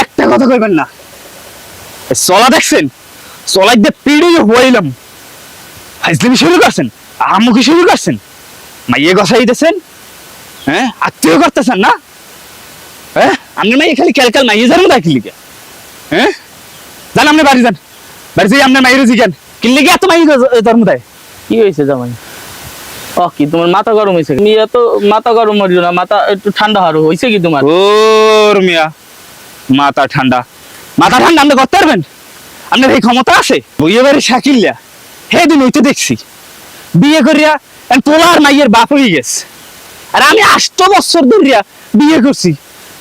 একটা কথা কইবেন না। চলা দেখছেন, চলাই দিয়ে পিড়ি হইলাম, ফাইজলামি শুরু করছেন, আমুকি শুরু করছেন, মাইয়ে গসাই দিতেছেন, হ্যাঁ আত্মীয় করতেছেন না, হ্যাঁ আপনি মাইয়ে খালি ক্যালকাল মাইয়ে যান না কিলিকে, হ্যাঁ যান আপনি বাড়ি যান, বাড়ি যাই আপনার মাইয়ের জিজ্ঞান কিনলে এত মাইয়ে ধর্ম দেয়। কি হয়েছে জামাই? ও কি তোমার মাথা গরম হয়েছে? তুমি এত মাথা গরম হইলো না, মাথা একটু ঠান্ডা হারো হয়েছে কি তোমার? ওর মিয়া মাথা ঠান্ডা, মাথা ঠান্ডা আপনি করতে পারবেন? আপনার এই ক্ষমতা আছে? বইয়ে বাড়ি শাকিল্লা হে দিন হইতে দেখছি বিয়ে করিয়া তোলার মাইয়ের বাপ হয়ে গেছে, আর আমি 8 বছর ধরিয়া বিয়ে করছি,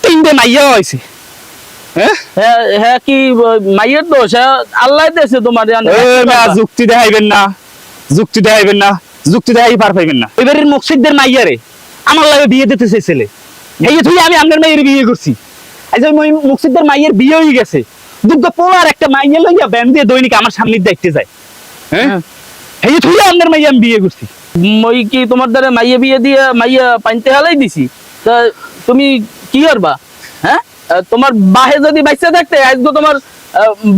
3টে মাইয়া হয়েছে। হ্যাঁ হ্যাঁ কি মাইয়ের দোষ? আল্লাহ দেশে তোমার যুক্তি দেখাইবেন না, যুক্তি দেখাইবেন না, যুক্তি দেখাই পার পাইবেন না। এবারের মসজিদের মাইয়ারে আমার লাগে বিয়ে দিতে চেয়েছিলে, এই তুই আমি আপনার মাইয়ের বিয়ে করছি, আজ ওই মসজিদের মাইয়ের বিয়ে হয়ে গেছে, দুগ্গ পোলার একটা মাইয়া লইয়া ব্যান দিয়ে দৈনিক আমার সামনে দেখতে যায়। হ্যাঁ এই তুই আপনার মাইয়া আমি বিয়ে করছি। মই কি তোমার দ্বারা মাইয়া বিয়ে দিয়ে মাইয়া পাইতে হালাই দিছি? তা তুমি কি করবা? হ্যাঁ তোমার বাহে যদি বাইসে থাকতে আজকে তোমার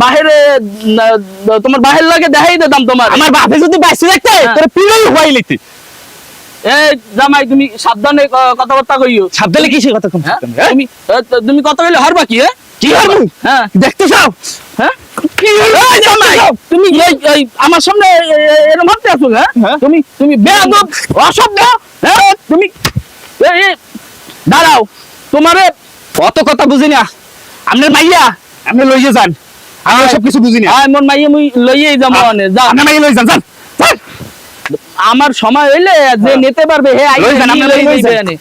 বাহিরে তোমার বাহির লাগে দেখাই দিতাম। তোমার আমার বাপে যদি বাইসে থাকতে তোর পিড়ই হওয়াই লিখতে। এই জামাই তুমি সাবধানে কথাবার্তা কইও। সাবধানে কিসের কথা কম? তুমি কথা কইলে হারবা কি? কি হারবো? হ্যাঁ দেখতে চাও? হ্যাঁ তুমি এই আমার সামনে এরকম ভাবতে আছো? হ্যাঁ তুমি বেয়াদব অসভ্য। হ্যাঁ তুমি দাঁড়াও, তোমারে অত কথা বুঝি না, আপনার মাইয়া আপনি লইয়ে যান, আমি সব কিছু বুঝি না। মোর মাইয়া মুই লইয়েই যাবো, যা আপনার মাইয়া লই যান, যান আমার সময় হইলে যে নিতে পারবে হে আইবে।